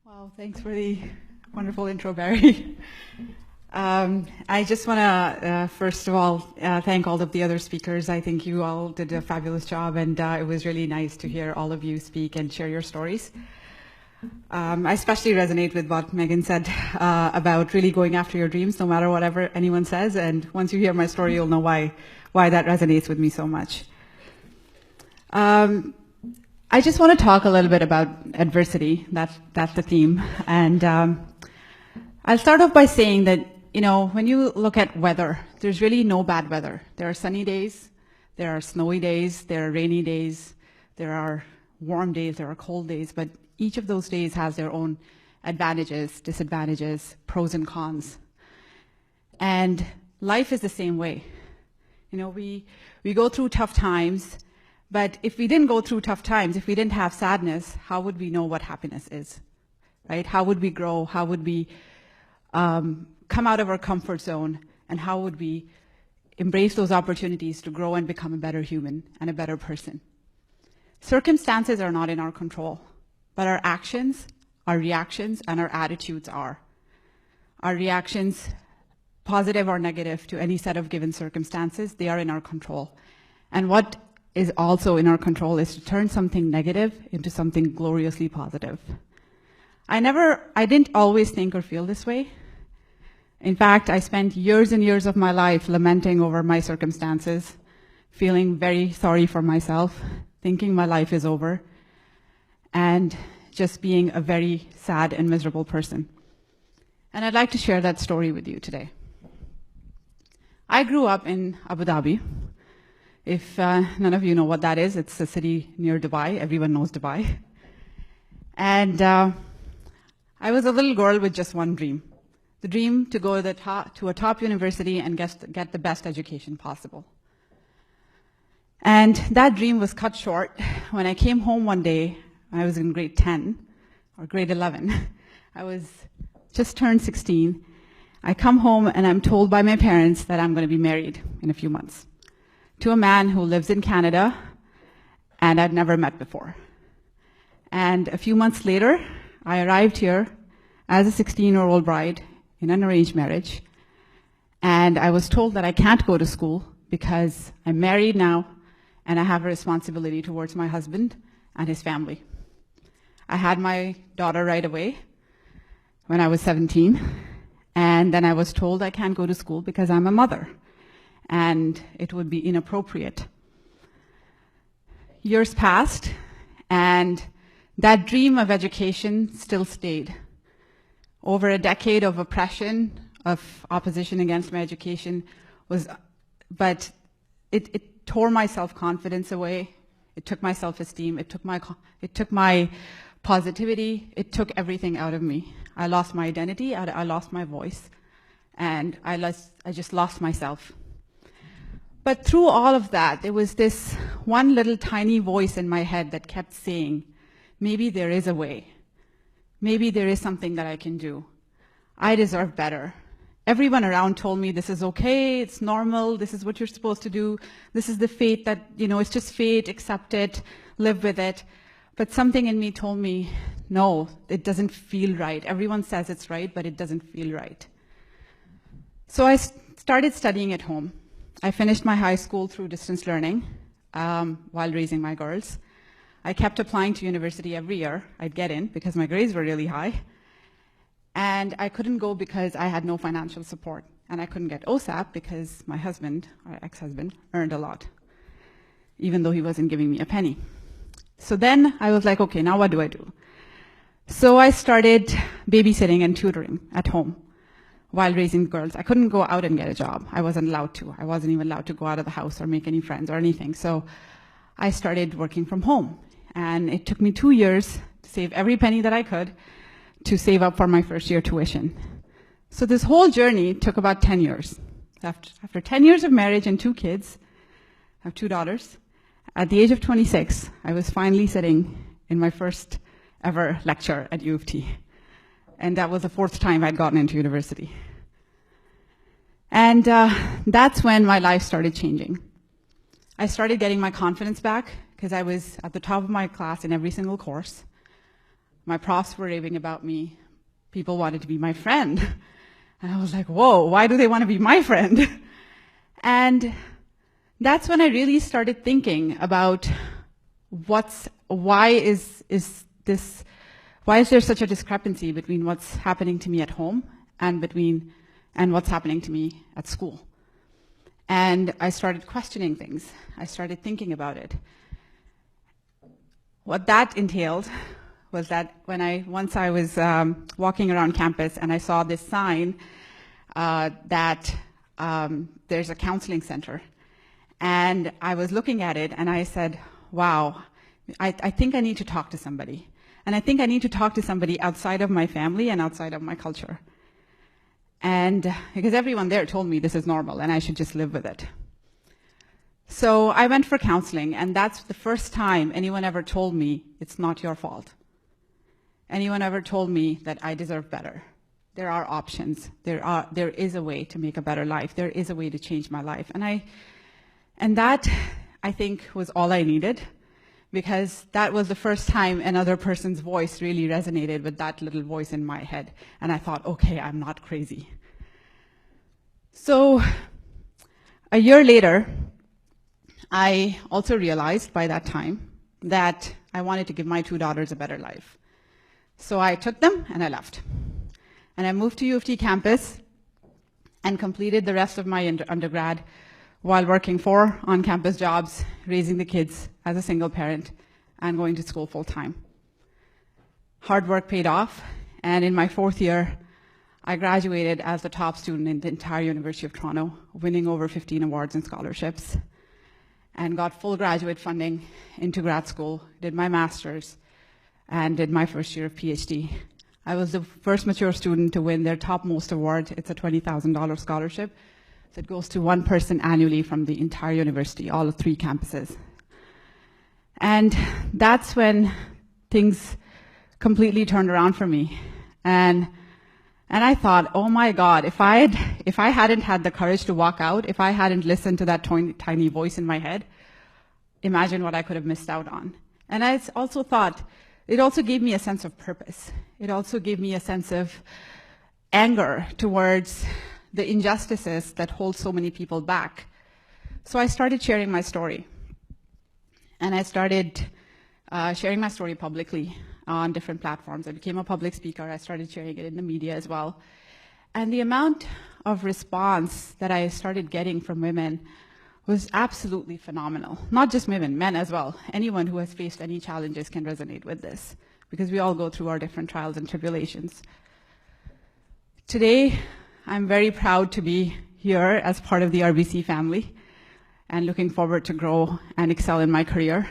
Wow, thanks for the wonderful intro, Barry. I just want to, first of all, thank all of the other speakers. I think you all did a fabulous job, and it was really nice to hear all of you speak and share your stories. I especially resonate with what Megan said about really going after your dreams, no matter whatever anyone says. And once you hear my story, you'll know why that resonates with me so much. I just want to talk a little bit about adversity. That's the theme. And I'll start off by saying that, when you look at weather, there's really no bad weather. There are sunny days, there are snowy days, there are rainy days, there are warm days, there are cold days, but each of those days has their own advantages, disadvantages, pros and cons. And life is the same way. We go through tough times, but if we didn't go through tough times, if we didn't have sadness, how would we know what happiness is, right? How would we grow? How would we come out of our comfort zone? And how would we embrace those opportunities to grow and become a better human and a better person? Circumstances are not in our control, but our actions, our reactions, and our attitudes are. Our reactions, positive or negative to any set of given circumstances, they are in our control. And what is also in our control is to turn something negative into something gloriously positive. I didn't always think or feel this way. In fact, I spent years and years of my life lamenting over my circumstances, feeling very sorry for myself, thinking my life is over, and just being a very sad and miserable person. And I'd like to share that story with you today. I grew up in Abu Dhabi. If none of you know what that is, it's a city near Dubai. Everyone knows Dubai. And I was a little girl with just one dream. The dream to go to a top university and get the best education possible. And that dream was cut short when I came home one day. I was in grade 10 or grade 11. I was just turned 16. I come home and I'm told by my parents that I'm going to be married in a few months to a man who lives in Canada and I'd never met before. And a few months later, I arrived here as a 16-year-old bride in an arranged marriage. And I was told that I can't go to school because I'm married now and I have a responsibility towards my husband and his family. I had my daughter right away when I was 17. And then I was told I can't go to school because I'm a mother and it would be inappropriate. Years passed and that dream of education still stayed. Over a decade of oppression, of opposition against my education but it tore my self-confidence away. It took my self-esteem. It took my positivity. It took everything out of me. I lost my identity. I lost my voice, and I just lost myself. But through all of that, there was this one little tiny voice in my head that kept saying, maybe there is a way. Maybe there is something that I can do. I deserve better. Everyone around told me this is okay, it's normal, this is what you're supposed to do, this is the fate that, it's just fate, accept it, live with it. But something in me told me, no, it doesn't feel right. Everyone says it's right, but it doesn't feel right. So I started studying at home. I finished my high school through distance learning while raising my girls. I kept applying to university every year. I'd get in because my grades were really high. And I couldn't go because I had no financial support. And I couldn't get OSAP because my husband, or ex-husband, earned a lot, even though he wasn't giving me a penny. So then I was like, okay, now what do I do? So I started babysitting and tutoring at home while raising girls. I couldn't go out and get a job. I wasn't allowed to. I wasn't even allowed to go out of the house or make any friends or anything. So I started working from home. And it took me 2 years to save every penny that I could to save up for my first year tuition. So this whole journey took about 10 years. After 10 years of marriage and 2 kids, I have 2 daughters, at the age of 26, I was finally sitting in my first ever lecture at U of T. And that was the 4th time I'd gotten into university. And that's when my life started changing. I started getting my confidence back because I was at the top of my class in every single course. My profs were raving about me. People wanted to be my friend. And I was like, whoa, why do they want to be my friend? And that's when I really started thinking about why is there such a discrepancy between what's happening to me at home and what's happening to me at school. And I started questioning things. I started thinking about it. What that entailed was that once I was walking around campus and I saw this sign that there's a counseling center. And I was looking at it and I said, wow, I think I need to talk to somebody. And I think I need to talk to somebody outside of my family and outside of my culture. And because everyone there told me this is normal and I should just live with it. So I went for counseling, and that's the first time anyone ever told me it's not your fault. Anyone ever told me that I deserve better. There are options. There is a way to make a better life. There is a way to change my life. And that, I think, was all I needed, because that was the first time another person's voice really resonated with that little voice in my head. And I thought, okay, I'm not crazy. So a year later, I also realized by that time that I wanted to give my 2 daughters a better life. So I took them and I left. And I moved to U of T campus and completed the rest of my undergrad while working 4 on-campus jobs, raising the kids as a single parent, and going to school full-time. Hard work paid off, and in my 4th year, I graduated as the top student in the entire University of Toronto, winning over 15 awards and scholarships, and got full graduate funding into grad school, did my master's, and did my first year of PhD. I was the first mature student to win their topmost award. It's a $20,000 scholarship. So it goes to one person annually from the entire university, all of 3 campuses. And that's when things completely turned around for me. And I thought, oh my God, if I hadn't had the courage to walk out, if I hadn't listened to that tiny voice in my head, imagine what I could have missed out on. And I also thought, it also gave me a sense of purpose. It also gave me a sense of anger towards the injustices that hold so many people back. So I started sharing my story. And I started sharing my story publicly on different platforms. I became a public speaker. I started sharing it in the media as well. And the amount of response that I started getting from women was absolutely phenomenal. Not just women, men as well. Anyone who has faced any challenges can resonate with this, because we all go through our different trials and tribulations. Today, I'm very proud to be here as part of the RBC family and looking forward to grow and excel in my career.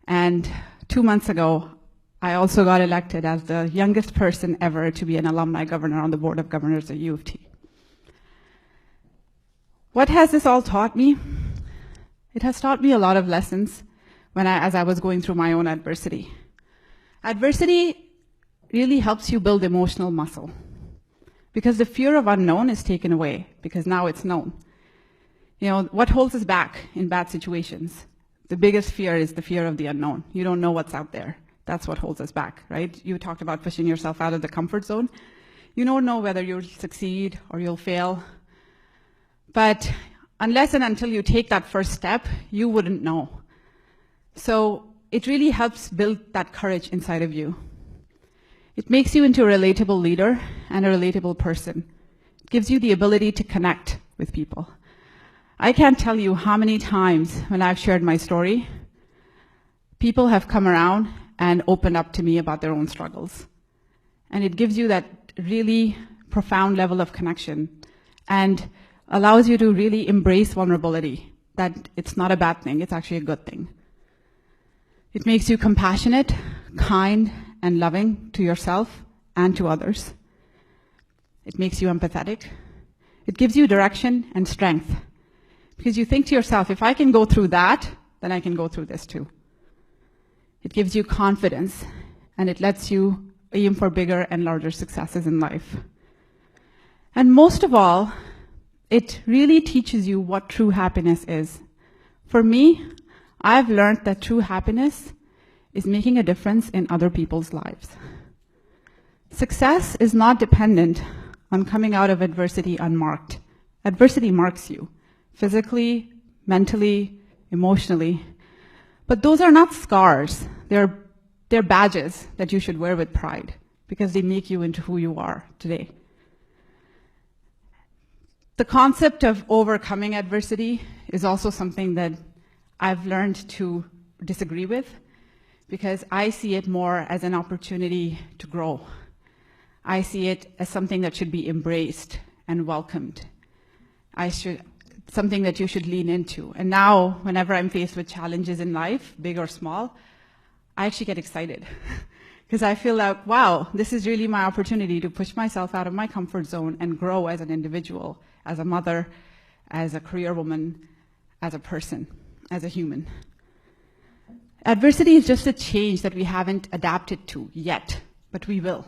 And 2 months ago, I also got elected as the youngest person ever to be an alumni governor on the Board of Governors at U of T. What has this all taught me? It has taught me a lot of lessons as I was going through my own adversity. Adversity really helps you build emotional muscle, because the fear of unknown is taken away, because now it's known. You know, what holds us back in bad situations? The biggest fear is the fear of the unknown. You don't know what's out there. That's what holds us back, right? You talked about pushing yourself out of the comfort zone. You don't know whether you'll succeed or you'll fail. But unless and until you take that first step, you wouldn't know. So it really helps build that courage inside of you. It makes you into a relatable leader and a relatable person. It gives you the ability to connect with people. I can't tell you how many times when I've shared my story, people have come around and opened up to me about their own struggles. And it gives you that really profound level of connection and allows you to really embrace vulnerability, that it's not a bad thing, it's actually a good thing. It makes you compassionate, kind, and loving to yourself and to others. It makes you empathetic. It gives you direction and strength, because you think to yourself, if I can go through that, then I can go through this too. It gives you confidence, and it lets you aim for bigger and larger successes in life. And most of all, it really teaches you what true happiness is. For me, I've learned that true happiness is making a difference in other people's lives. Success is not dependent on coming out of adversity unmarked. Adversity marks you, physically, mentally, emotionally. But those are not scars. They're badges that you should wear with pride because they make you into who you are today. The concept of overcoming adversity is also something that I've learned to disagree with because I see it more as an opportunity to grow. I see it as something that should be embraced and welcomed. Something that you should lean into. And now, whenever I'm faced with challenges in life, big or small, I actually get excited because I feel like, wow, this is really my opportunity to push myself out of my comfort zone and grow as an individual, as a mother, as a career woman, as a person, as a human. Adversity is just a change that we haven't adapted to yet, but we will.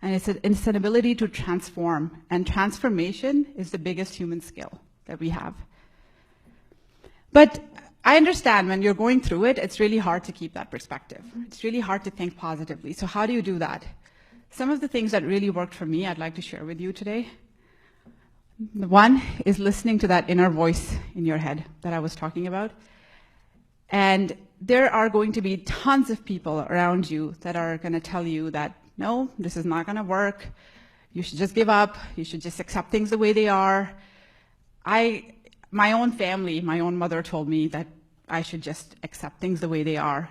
And it's an ability to transform, and transformation is the biggest human skill that we have. But I understand when you're going through it, it's really hard to keep that perspective. It's really hard to think positively. So how do you do that? Some of the things that really worked for me, I'd like to share with you today. The one is listening to that inner voice in your head that I was talking about. And there are going to be tons of people around you that are going to tell you that, no, this is not going to work. You should just give up. You should just accept things the way they are. My own family, my own mother told me that I should just accept things the way they are.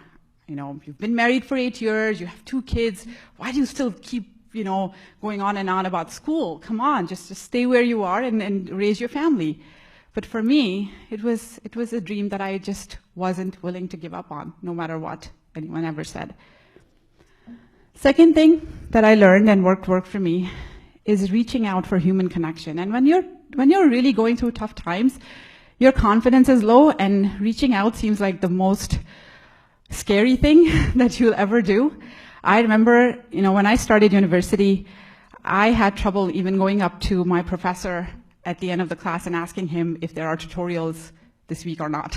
You know, you've been married for 8 years, you have 2 kids. Why do you still keep, going on and on about school? Come on, just stay where you are and raise your family. But for me, it was a dream that I just wasn't willing to give up on, no matter what anyone ever said. Second thing that I learned and worked for me is reaching out for human connection. And when you're really going through tough times, your confidence is low, and reaching out seems like the most scary thing that you'll ever do. I remember, when I started university, I had trouble even going up to my professor at the end of the class and asking him if there are tutorials this week or not,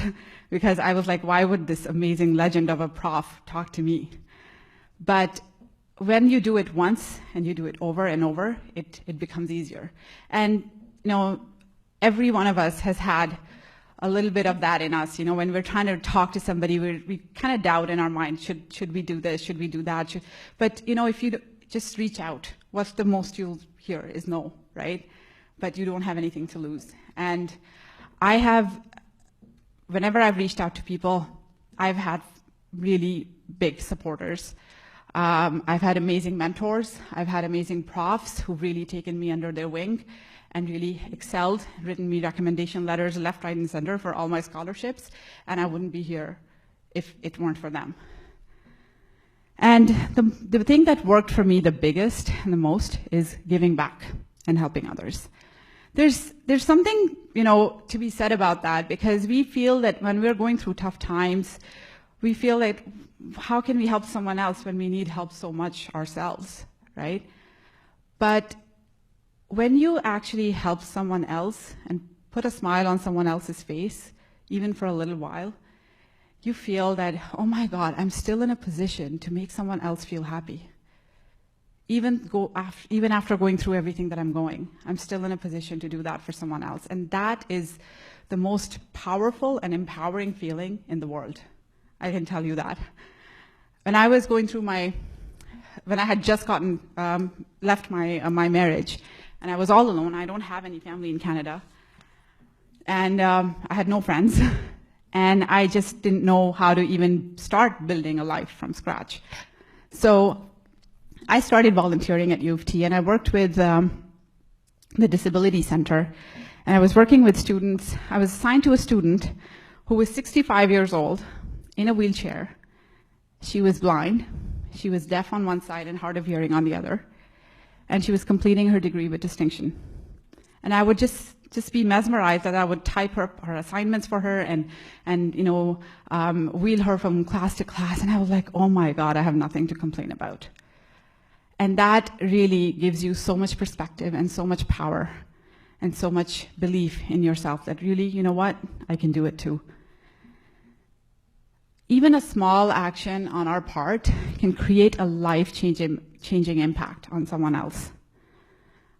because I was like, why would this amazing legend of a prof talk to me? But when you do it once and you do it over and over, it becomes easier. And, every one of us has had a little bit of that in us. When we're trying to talk to somebody, we kind of doubt in our mind, should we do this? Should we do that? But, if you just reach out, what's the most you'll hear is no, right? But you don't have anything to lose. And whenever I've reached out to people, I've had really big supporters. I've had amazing mentors. I've had amazing profs who've really taken me under their wing and really excelled, written me recommendation letters left, right, and center for all my scholarships, and I wouldn't be here if it weren't for them. And the thing that worked for me the biggest and the most is giving back and helping others. There's something, to be said about that, because we feel that when we're going through tough times, we feel like, how can we help someone else when we need help so much ourselves, right? But when you actually help someone else and put a smile on someone else's face, even for a little while, you feel that, oh my God, I'm still in a position to make someone else feel happy. Even after going through everything that I'm going, I'm still in a position to do that for someone else. And that is the most powerful and empowering feeling in the world. I can tell you that. When I was going through when I had just left my marriage, and I was all alone. I don't have any family in Canada. And I had no friends. And I just didn't know how to even start building a life from scratch. So I started volunteering at U of T, and I worked with the Disability Center. And I was working with students. I was assigned to a student who was 65 years old, in a wheelchair. She was blind. She was deaf on one side and hard of hearing on the other. And she was completing her degree with distinction. And I would just be mesmerized that I would type her assignments for her and wheel her from class to class. And I was like, oh my God, I have nothing to complain about. And that really gives you so much perspective and so much power and so much belief in yourself that really, you know what, I can do it too. even a small action on our part can create a life-changing impact on someone else.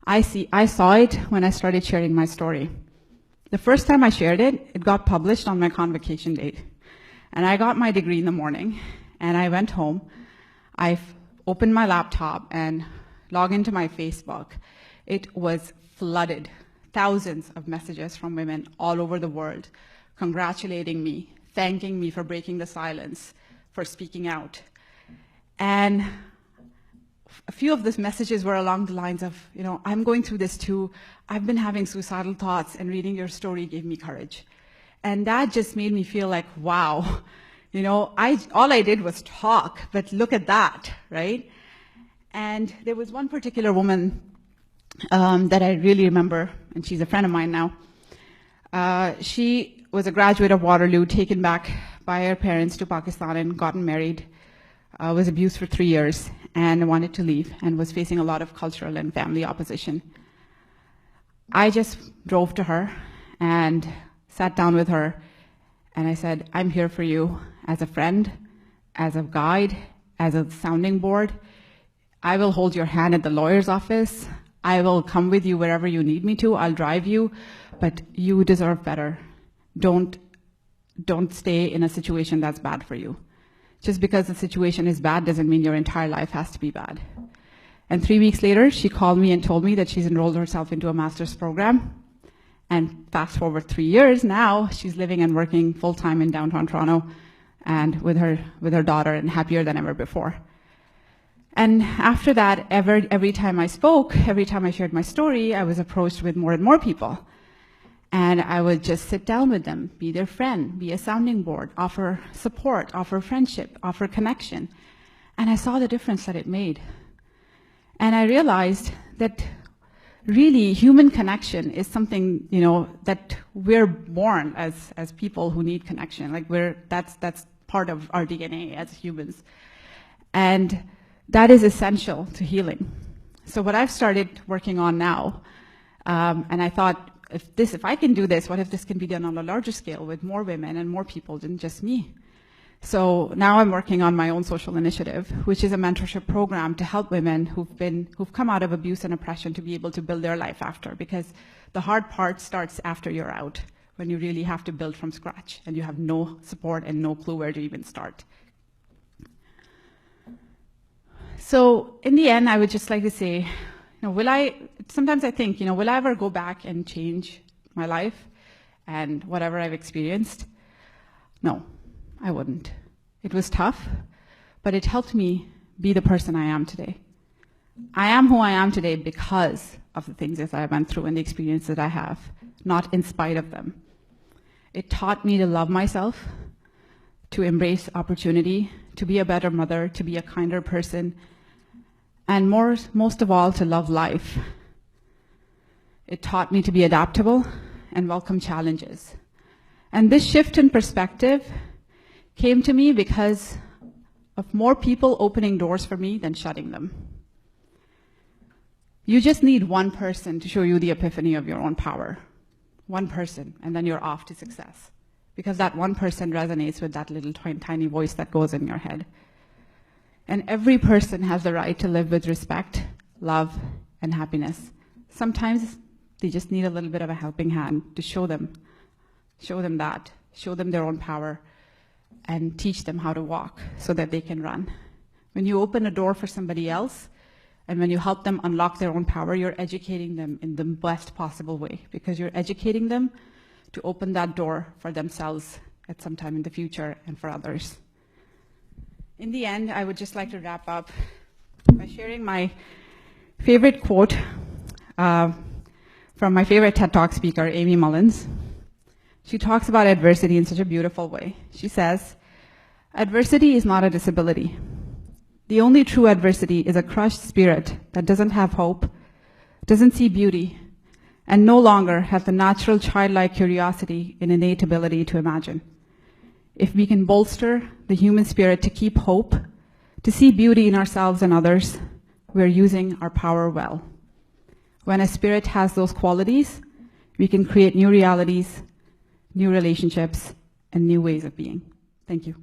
I saw it when I started sharing my story. The first time I shared it, it got published on my convocation date. And I got my degree in the morning, and I went home. I opened my laptop and logged into my Facebook. It was flooded, thousands of messages from women all over the world, congratulating me, thanking me for breaking the silence, for speaking out. And a few of those messages were along the lines of, I'm going through this too. I've been having suicidal thoughts, and reading your story gave me courage. And that just made me feel like, wow, all I did was talk, but look at that, right? And there was one particular woman that I really remember, and she's a friend of mine now. She was a graduate of Waterloo, taken back by her parents to Pakistan and gotten married, was abused for 3 years, and wanted to leave, and was facing a lot of cultural and family opposition. I just drove to her and sat down with her, and I said, I'm here for you as a friend, as a guide, as a sounding board. I will hold your hand at the lawyer's office. I will come with you wherever you need me to. I'll drive you, but you deserve better. Don't stay in a situation that's bad for you. Just because the situation is bad doesn't mean your entire life has to be bad. And 3 weeks later, she called me and told me that she's enrolled herself into a master's program. And fast forward 3 years, now she's living and working full-time in downtown Toronto and with her daughter, and happier than ever before. And after that, every time I spoke, every time I shared my story, I was approached with more and more people. And I would just sit down with them, be their friend, be a sounding board, offer support, offer friendship, offer connection. And I saw the difference that it made. And I realized that really human connection is something, that we're born as people who need connection. Like that's part of our DNA as humans. And that is essential to healing. So what I've started working on now, and I thought, if I can do this, what if this can be done on a larger scale with more women and more people than just me? So now I'm working on my own social initiative, which is a mentorship program to help women who've come out of abuse and oppression to be able to build their life after, because the hard part starts after you're out, when you really have to build from scratch and you have no support and no clue where to even start. So in the end, I would just like to say, sometimes I think, will I ever go back and change my life and whatever I've experienced? No, I wouldn't. It was tough, but it helped me be the person I am today. I am who I am today because of the things that I went through and the experiences that I have, not in spite of them. It taught me to love myself, to embrace opportunity, to be a better mother, to be a kinder person, and most of all, to love life. It taught me to be adaptable and welcome challenges. And this shift in perspective came to me because of more people opening doors for me than shutting them. You just need one person to show you the epiphany of your own power. One person, and then you're off to success. Because that one person resonates with that little tiny voice that goes in your head. And every person has the right to live with respect, love, and happiness. Sometimes they just need a little bit of a helping hand to show them their own power, and teach them how to walk so that they can run. When you open a door for somebody else, and when you help them unlock their own power, you're educating them in the best possible way, because you're educating them to open that door for themselves at some time in the future and for others. In the end, I would just like to wrap up by sharing my favorite quote from my favorite TED Talk speaker, Amy Mullins. She talks about adversity in such a beautiful way. She says, "Adversity is not a disability. The only true adversity is a crushed spirit that doesn't have hope, doesn't see beauty, and no longer has the natural childlike curiosity and innate ability to imagine. If we can bolster the human spirit to keep hope, to see beauty in ourselves and others, we're using our power well. When a spirit has those qualities, we can create new realities, new relationships, and new ways of being." Thank you.